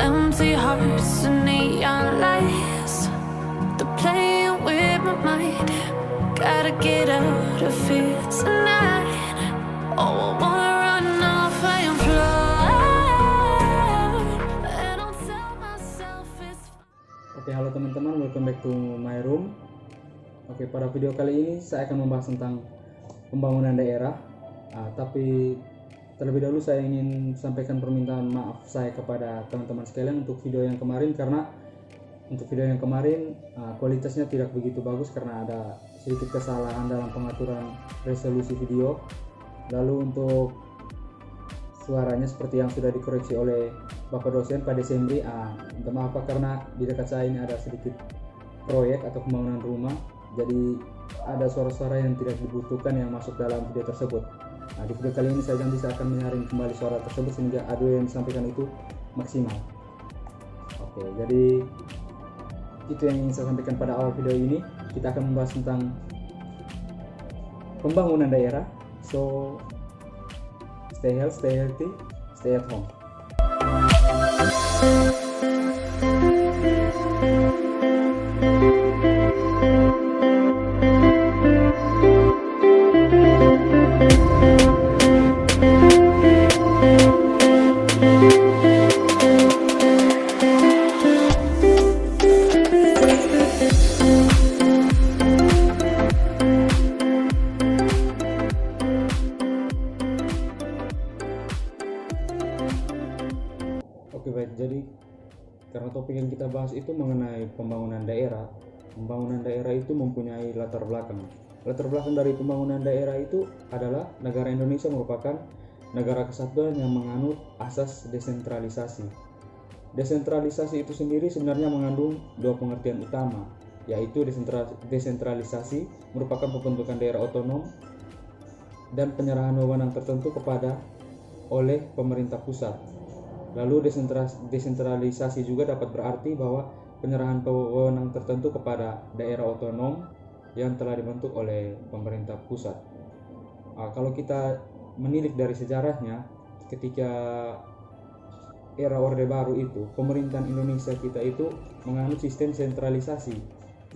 empty hearts and neon lights. They're playing with my mind. Gotta get out of here tonight. Oh, I wanna run off and fly. And I'll tell myself it's Oke, halo teman-teman, welcome back to my room. Oke, pada video kali ini saya akan membahas tentang pembangunan daerah. Tapi terlebih dahulu saya ingin sampaikan permintaan maaf saya kepada teman-teman sekalian untuk video yang kemarin, karena untuk video yang kemarin kualitasnya tidak begitu bagus karena ada sedikit kesalahan dalam pengaturan resolusi video. Lalu untuk suaranya seperti yang sudah dikoreksi oleh Bapak dosen Pak Desembri, minta maaf Pak, karena di dekat saya ini ada sedikit proyek atau pembangunan rumah, jadi ada suara-suara yang tidak dibutuhkan yang masuk dalam video tersebut. Di video kali ini saya janji saya akan menyaring kembali suara tersebut sehingga audio yang disampaikan itu maksimal. Oke, jadi itu yang ingin saya sampaikan pada awal video ini. Kita akan membahas tentang pembangunan daerah. So, stay healthy, stay at home. Oke, baik, jadi karena topik yang kita bahas itu mengenai pembangunan daerah. Pembangunan daerah itu mempunyai latar belakang. Latar belakang dari pembangunan daerah itu adalah negara Indonesia merupakan negara kesatuan yang menganut asas desentralisasi. Desentralisasi itu sendiri sebenarnya mengandung dua pengertian utama, yaitu desentralisasi merupakan pembentukan daerah otonom dan penyerahan wewenang tertentu oleh pemerintah pusat. Lalu desentralisasi juga dapat berarti bahwa penyerahan wewenang tertentu kepada daerah otonom yang telah dibentuk oleh pemerintah pusat. Kalau kita menilik dari sejarahnya, ketika era Orde Baru itu, pemerintahan Indonesia kita itu menganut sistem sentralisasi.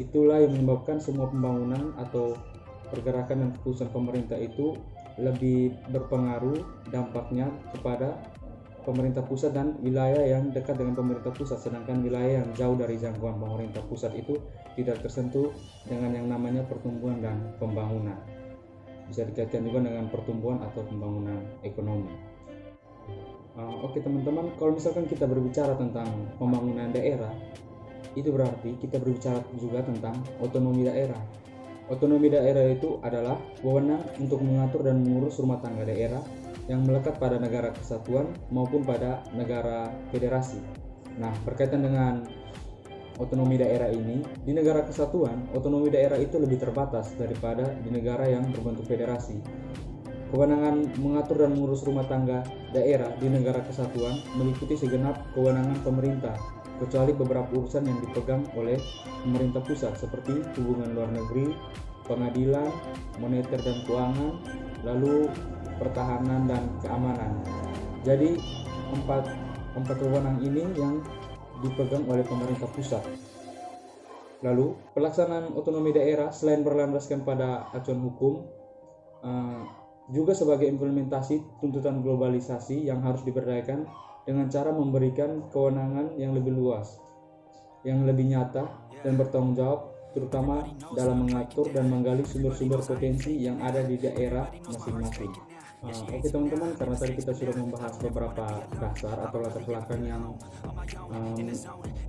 Itulah yang menyebabkan semua pembangunan atau pergerakan dan keputusan pemerintah itu lebih berpengaruh dampaknya kepada pemerintah pusat dan wilayah yang dekat dengan pemerintah pusat, sedangkan wilayah yang jauh dari jangkauan pemerintah pusat itu tidak tersentuh dengan yang namanya pertumbuhan dan pembangunan. Bisa dikaitkan juga dengan pertumbuhan atau pembangunan ekonomi. Oke teman-teman, kalau misalkan kita berbicara tentang pembangunan daerah, itu berarti kita berbicara juga tentang otonomi daerah. Otonomi daerah itu adalah wewenang untuk mengatur dan mengurus rumah tangga daerah yang melekat pada negara kesatuan maupun pada negara federasi. Nah, berkaitan dengan otonomi daerah ini, di negara kesatuan, otonomi daerah itu lebih terbatas daripada di negara yang berbentuk federasi. Kewenangan mengatur dan mengurus rumah tangga daerah di negara kesatuan meliputi segenap kewenangan pemerintah, kecuali beberapa urusan yang dipegang oleh pemerintah pusat seperti hubungan luar negeri, pengadilan, moneter dan keuangan, lalu pertahanan dan keamanan. Jadi empat wewenang ini yang dipegang oleh pemerintah pusat. Lalu pelaksanaan otonomi daerah selain berlandaskan pada acuan hukum, juga sebagai implementasi tuntutan globalisasi yang harus diberdayakan dengan cara memberikan kewenangan yang lebih luas, yang lebih nyata dan bertanggung jawab, terutama dalam mengatur dan menggali sumber-sumber potensi yang ada di daerah masing-masing. Oke teman-teman, karena tadi kita sudah membahas beberapa dasar atau latar belakang yang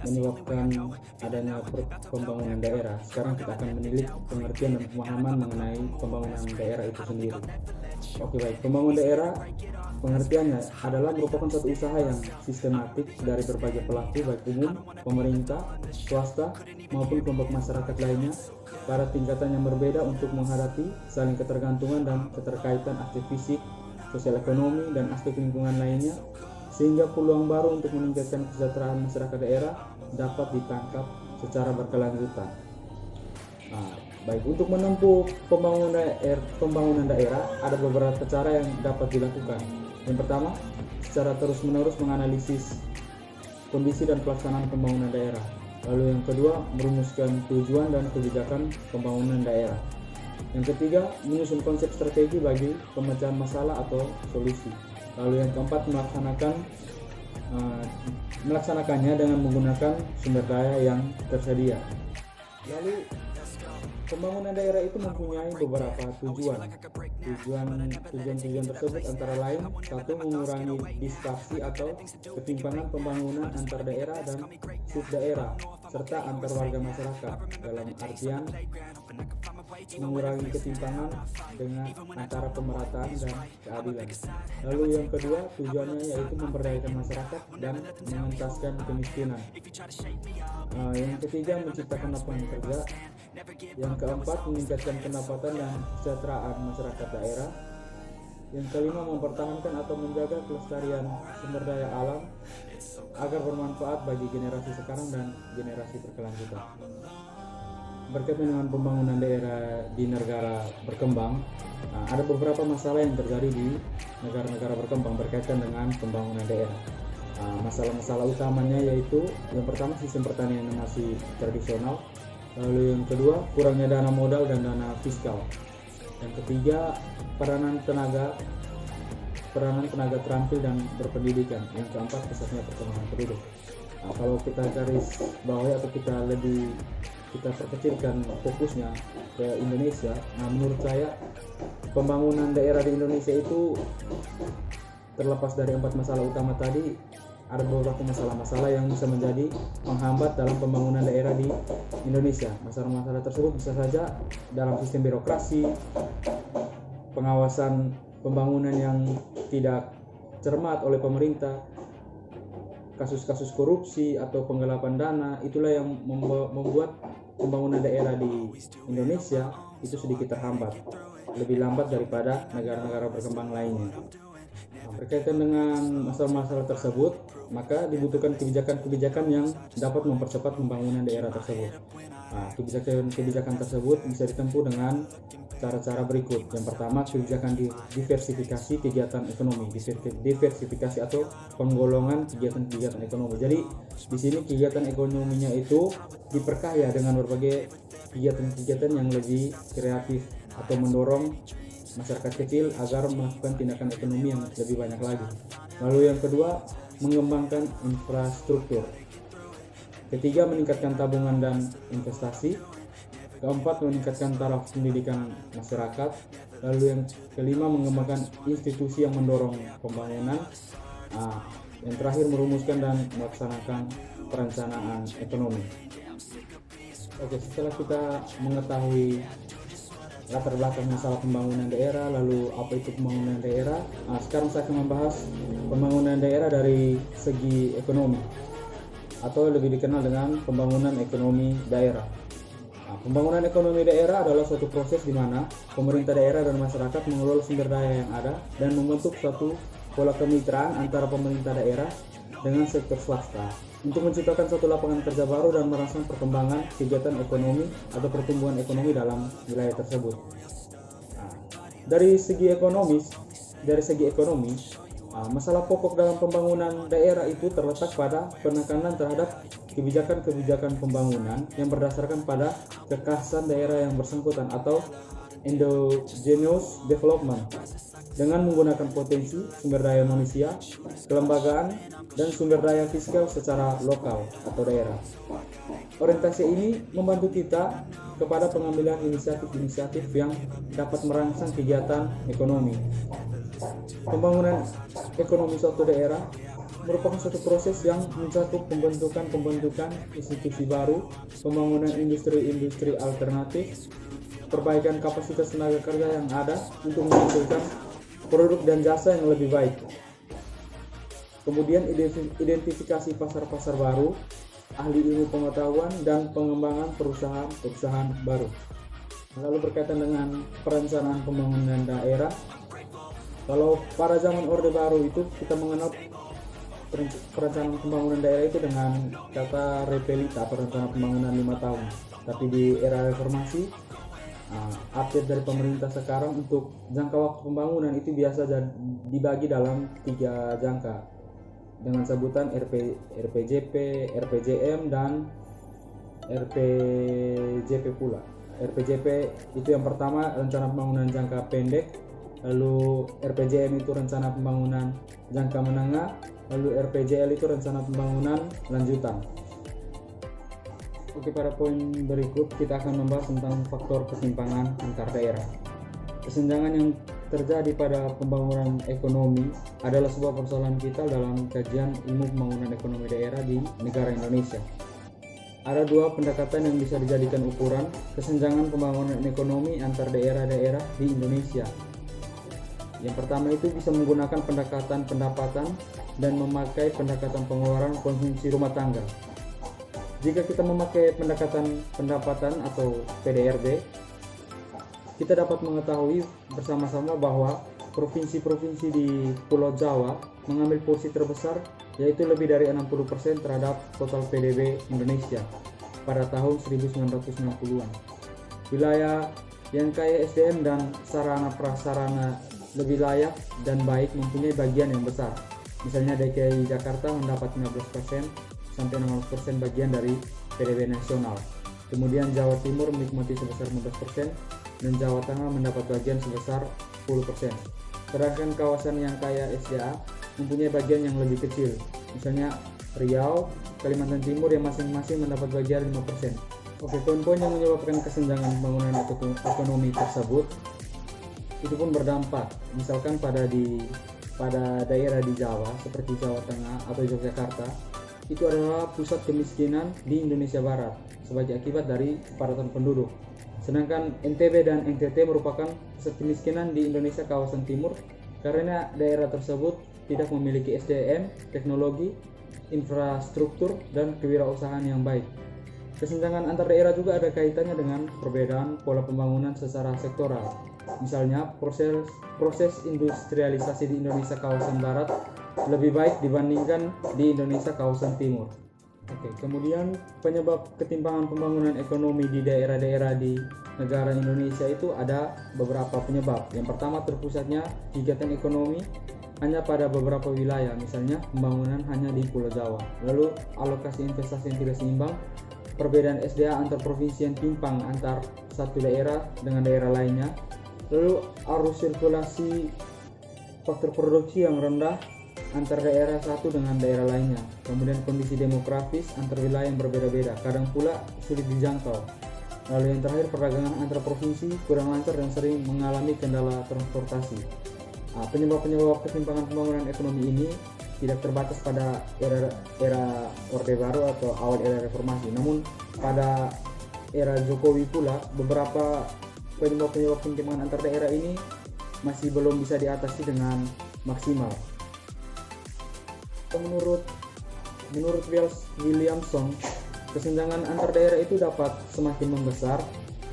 menyebabkan adanya pembangunan daerah, sekarang kita akan menilik pengertian dan pemahaman mengenai pembangunan daerah itu sendiri. Oke baik, pembangunan daerah pengertiannya adalah merupakan suatu usaha yang sistematik dari berbagai pelaku baik umum, pemerintah, swasta maupun kelompok masyarakat lainnya pada tingkatan yang berbeda untuk menghadapi saling ketergantungan dan keterkaitan aspek fisik, sosial ekonomi, dan aspek lingkungan lainnya, sehingga peluang baru untuk meningkatkan kesejahteraan masyarakat daerah dapat ditangkap secara berkelanjutan. Baik, untuk menempuh pembangunan daerah ada beberapa cara yang dapat dilakukan. Yang pertama, secara terus-menerus menganalisis kondisi dan pelaksanaan pembangunan daerah. Lalu yang kedua, merumuskan tujuan dan kebijakan pembangunan daerah. Yang ketiga, menyusun konsep strategi bagi pemecahan masalah atau solusi. Lalu yang keempat, melaksanakannya dengan menggunakan sumber daya yang tersedia. Lalu pembangunan daerah itu mempunyai beberapa tujuan. Tujuan tersebut antara lain, satu, mengurangi disparsi atau ketimpangan pembangunan antar daerah dan subdaerah serta antar warga masyarakat, dalam artian mengurangi ketimpangan dengan antara pemerataan dan keadilan. Lalu yang kedua, tujuannya yaitu memberdayakan masyarakat dan mengentaskan kemiskinan. Yang ketiga, menciptakan lapangan kerja. Yang keempat, meningkatkan pendapatan dan kesejahteraan masyarakat daerah. Yang kelima, mempertahankan atau menjaga kelestarian sumber daya alam agar bermanfaat bagi generasi sekarang dan generasi berkelanjutan. Berkaitan dengan pembangunan daerah di negara berkembang, ada beberapa masalah yang terjadi di negara-negara berkembang berkaitan dengan pembangunan daerah. Masalah-masalah utamanya yaitu yang pertama, sistem pertanian yang masih tradisional. Lalu yang kedua, kurangnya dana modal dan dana fiskal. Yang ketiga, peranan tenaga terampil dan berpendidikan. Yang keempat, pesatnya perkembangan penduduk. Kalau kita garis bawahi atau kita perkecilkan fokusnya ke Indonesia, menurut saya pembangunan daerah di Indonesia itu terlepas dari 4 masalah utama tadi, ada beberapa masalah-masalah yang bisa menjadi penghambat dalam pembangunan daerah di Indonesia. Masalah-masalah tersebut bisa saja dalam sistem birokrasi, pengawasan pembangunan yang tidak cermat oleh pemerintah, kasus-kasus korupsi atau penggelapan dana. Itulah yang membuat pembangunan daerah di Indonesia itu sedikit terhambat, lebih lambat daripada negara-negara berkembang lainnya. Berkaitan dengan masalah-masalah tersebut, maka dibutuhkan kebijakan-kebijakan yang dapat mempercepat pembangunan daerah tersebut. Kebijakan tersebut bisa ditempuh dengan cara-cara berikut. Yang pertama, kebijakan diversifikasi kegiatan ekonomi, diversifikasi atau penggolongan kegiatan-kegiatan ekonomi. Jadi di sini kegiatan ekonominya itu diperkaya dengan berbagai kegiatan-kegiatan yang lebih kreatif atau mendorong masyarakat kecil agar melakukan tindakan ekonomi yang lebih banyak lagi. Lalu yang kedua, mengembangkan infrastruktur. Ketiga, meningkatkan tabungan dan investasi. Keempat, meningkatkan taraf pendidikan masyarakat. Lalu yang kelima, mengembangkan institusi yang mendorong pembangunan. Yang terakhir, merumuskan dan melaksanakan perencanaan ekonomi. Oke, setelah kita mengetahui latar belakang masalah pembangunan daerah, lalu apa itu pembangunan daerah, sekarang saya akan membahas pembangunan daerah dari segi ekonomi, atau lebih dikenal dengan pembangunan ekonomi daerah. Pembangunan ekonomi daerah adalah suatu proses di mana pemerintah daerah dan masyarakat mengelola sumber daya yang ada dan membentuk suatu pola kemitraan antara pemerintah daerah dengan sektor swasta untuk menciptakan suatu lapangan kerja baru dan merangsang perkembangan kegiatan ekonomi atau pertumbuhan ekonomi dalam wilayah tersebut. Dari segi ekonomi, masalah pokok dalam pembangunan daerah itu terletak pada penekanan terhadap kebijakan-kebijakan pembangunan yang berdasarkan pada kekhasan daerah yang bersangkutan atau endogenous development, dengan menggunakan potensi sumber daya manusia, kelembagaan, dan sumber daya fiskal secara lokal atau daerah. Orientasi ini membantu kita kepada pengambilan inisiatif-inisiatif yang dapat merangsang kegiatan ekonomi. Pembangunan ekonomi suatu daerah merupakan suatu proses yang mencakup pembentukan institusi baru, pembangunan industri-industri alternatif, perbaikan kapasitas tenaga kerja yang ada untuk menghasilkan produk dan jasa yang lebih baik. Kemudian identifikasi pasar-pasar baru, ahli ilmu pengetahuan, dan pengembangan perusahaan baru. Lalu berkaitan dengan perencanaan pembangunan daerah, kalau pada zaman Orde Baru itu kita mengenal perencanaan pembangunan daerah itu dengan kata repelita, perencanaan pembangunan 5 tahun. Tapi di era reformasi, update dari pemerintah sekarang untuk jangka waktu pembangunan itu biasa dibagi dalam 3 jangka. dengan sebutan RPJP, RPJM, dan RPJP pula. RPJP itu yang pertama, rencana pembangunan jangka pendek, lalu RPJM itu rencana pembangunan jangka menengah, lalu RPJL itu rencana pembangunan lanjutan. Oke, pada poin berikut kita akan membahas tentang faktor ketimpangan antar daerah. Kesenjangan yang terjadi pada pembangunan ekonomi adalah sebuah persoalan vital dalam kajian ilmu pembangunan ekonomi daerah di negara Indonesia. Ada dua pendekatan yang bisa dijadikan ukuran kesenjangan pembangunan ekonomi antar daerah-daerah di Indonesia. Yang pertama itu bisa menggunakan pendekatan pendapatan dan memakai pendekatan pengeluaran konsumsi rumah tangga. Jika kita memakai pendekatan pendapatan atau PDRB, kita dapat mengetahui bersama-sama bahwa provinsi-provinsi di Pulau Jawa mengambil porsi terbesar, yaitu lebih dari 60% terhadap total PDB Indonesia pada tahun 1990-an. Wilayah yang kaya SDM dan sarana prasarana lebih layak dan baik mempunyai bagian yang besar. Misalnya DKI Jakarta mendapat 15% sampai 16% bagian dari PDB nasional. Kemudian Jawa Timur menikmati sebesar 15% dan Jawa Tengah mendapat bagian sebesar 10%. Sedangkan kawasan yang kaya SDA mempunyai bagian yang lebih kecil. Misalnya Riau, Kalimantan Timur yang masing-masing mendapat bagian 5%. Oke, poin-poin yang menyebabkan kesenjangan pembangunan ekonomi tersebut itu pun berdampak. Misalkan pada daerah di Jawa seperti Jawa Tengah atau Yogyakarta, itu adalah pusat kemiskinan di Indonesia Barat sebagai akibat dari kepadatan penduduk. Sedangkan NTB dan NTT merupakan pusat kemiskinan di Indonesia kawasan timur karena daerah tersebut tidak memiliki SDM, teknologi, infrastruktur, dan kewirausahaan yang baik. Kesenjangan antar daerah juga ada kaitannya dengan perbedaan pola pembangunan secara sektoral. Misalnya, proses industrialisasi di Indonesia kawasan barat lebih baik dibandingkan di Indonesia kawasan timur. Oke, kemudian penyebab ketimpangan pembangunan ekonomi di daerah-daerah di negara Indonesia itu ada beberapa penyebab. Yang pertama, terpusatnya kegiatan ekonomi hanya pada beberapa wilayah, misalnya pembangunan hanya di Pulau Jawa. Lalu alokasi investasi yang tidak seimbang, perbedaan SDA antar provinsi yang timpang antar satu daerah dengan daerah lainnya. Lalu arus sirkulasi faktor produksi yang rendah antar daerah satu dengan daerah lainnya. Kemudian kondisi demografis antar wilayah yang berbeda-beda, kadang pula sulit dijangkau. Lalu yang terakhir, perdagangan antar provinsi kurang lancar dan sering mengalami kendala transportasi. Penyebab-penyebab ketimpangan pembangunan ekonomi ini tidak terbatas pada era Orde Baru atau awal era reformasi. Namun pada era Jokowi pula beberapa penyebab-penyebab ketimpangan antar daerah ini masih belum bisa diatasi dengan maksimal. Menurut Williamson, kesenjangan antar daerah itu dapat semakin membesar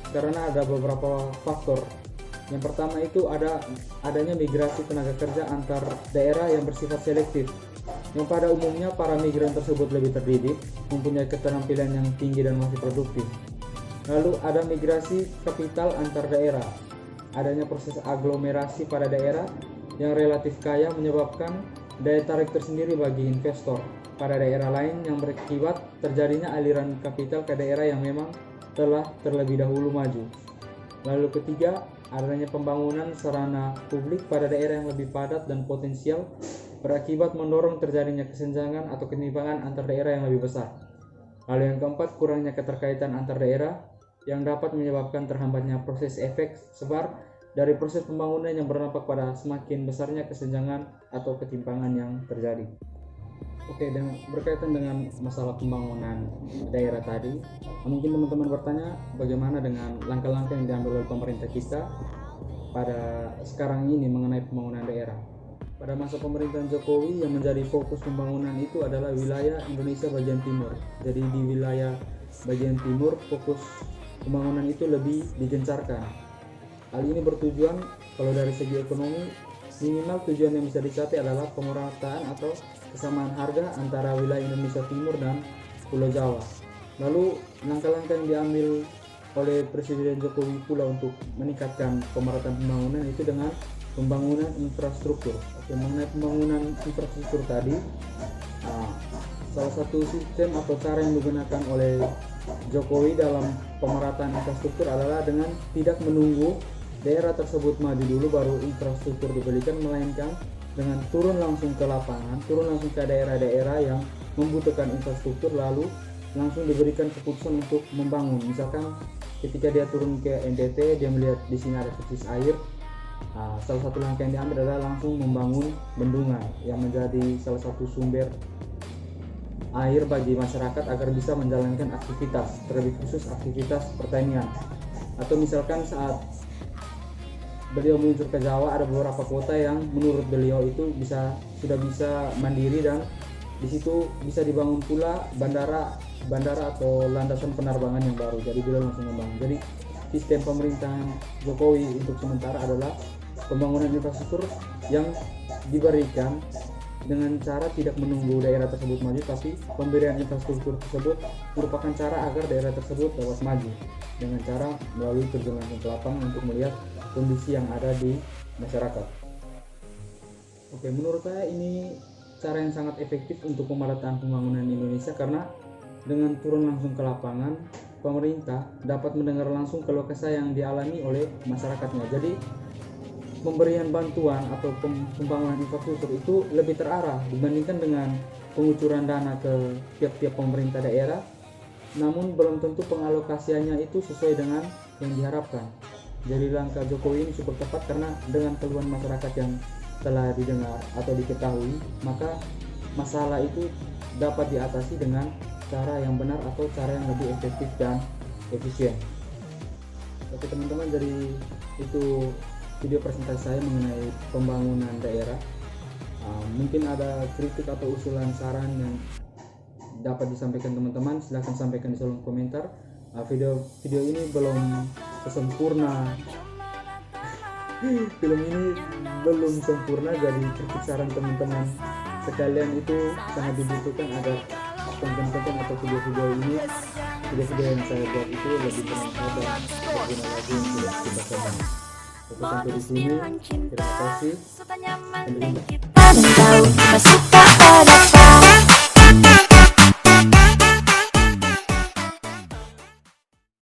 karena ada beberapa faktor. Yang pertama itu adanya migrasi tenaga kerja antar daerah yang bersifat selektif, yang pada umumnya para migran tersebut lebih terdidik, mempunyai keterampilan yang tinggi dan masih produktif. Lalu ada migrasi kapital antar daerah, adanya proses aglomerasi pada daerah yang relatif kaya menyebabkan daya tarik tersendiri bagi investor pada daerah lain yang berakibat terjadinya aliran kapital ke daerah yang memang telah terlebih dahulu maju. Lalu ketiga, adanya pembangunan sarana publik pada daerah yang lebih padat dan potensial berakibat mendorong terjadinya kesenjangan atau ketimpangan antar daerah yang lebih besar. Lalu yang keempat, kurangnya keterkaitan antar daerah yang dapat menyebabkan terhambatnya proses efek sebar dari proses pembangunan yang berdampak pada semakin besarnya kesenjangan atau ketimpangan yang terjadi. Oke, dan berkaitan dengan masalah pembangunan daerah tadi, mungkin teman-teman bertanya bagaimana dengan langkah-langkah yang diambil oleh pemerintah kita pada sekarang ini mengenai pembangunan daerah. Pada masa pemerintahan Jokowi yang menjadi fokus pembangunan itu adalah wilayah Indonesia bagian timur. Jadi di wilayah bagian timur fokus pembangunan itu lebih digencarkan. Hal ini bertujuan kalau dari segi ekonomi minimal tujuan yang bisa dicapai adalah pemerataan atau kesamaan harga antara wilayah Indonesia Timur dan Pulau Jawa. Lalu langkah-langkah yang diambil oleh Presiden Jokowi pula untuk meningkatkan pemerataan pembangunan itu dengan pembangunan infrastruktur. Oke, mengenai pembangunan infrastruktur tadi, salah satu sistem atau cara yang digunakan oleh Jokowi dalam pemerataan infrastruktur adalah dengan tidak menunggu daerah tersebut maju dulu baru infrastruktur diberikan, melainkan dengan turun langsung ke lapangan, turun langsung ke daerah-daerah yang membutuhkan infrastruktur, lalu langsung diberikan keputusan untuk membangun. Misalkan ketika dia turun ke NTT, dia melihat di sini ada krisis air, salah satu langkah yang diambil adalah langsung membangun bendungan yang menjadi salah satu sumber air bagi masyarakat agar bisa menjalankan aktivitas, terlebih khusus aktivitas pertanian. Atau misalkan saat beliau meluncur ke Jawa, ada beberapa kota yang menurut beliau itu sudah bisa mandiri, dan di situ bisa dibangun pula bandara atau landasan penerbangan yang baru. Jadi beliau langsung membangun. Jadi sistem pemerintahan Jokowi untuk sementara adalah pembangunan infrastruktur yang diberikan dengan cara tidak menunggu daerah tersebut maju, tapi pemberian infrastruktur tersebut merupakan cara agar daerah tersebut dapat maju dengan cara melalui terjun langsung ke lapangan untuk melihat kondisi yang ada di masyarakat. Oke, menurut saya ini cara yang sangat efektif untuk pemerataan pembangunan Indonesia, karena dengan turun langsung ke lapangan, pemerintah dapat mendengar langsung keluh kesah yang dialami oleh masyarakatnya. Jadi pemberian bantuan atau pembangunan infrastruktur itu lebih terarah dibandingkan dengan pengucuran dana ke tiap-tiap pemerintah daerah, namun belum tentu pengalokasiannya itu sesuai dengan yang diharapkan. Jadi langkah Jokowi ini super tepat, karena dengan keluhan masyarakat yang telah didengar atau diketahui, maka masalah itu dapat diatasi dengan cara yang benar atau cara yang lebih efektif dan efisien. Oke teman-teman, jadi itu video presentasi saya mengenai pembangunan daerah. Mungkin ada kritik atau usulan saran yang dapat disampaikan teman-teman, silahkan sampaikan di kolom komentar. Video ini belum sempurna, film ini belum sempurna, jadi kritik saran teman-teman sekalian itu sangat dibutuhkan agar konten-konten atau video-video yang saya buat itu lebih bermanfaat dan berguna lagi untuk kita semua. Oke, sampai di sini. Terima kasih. Sampai jumpa.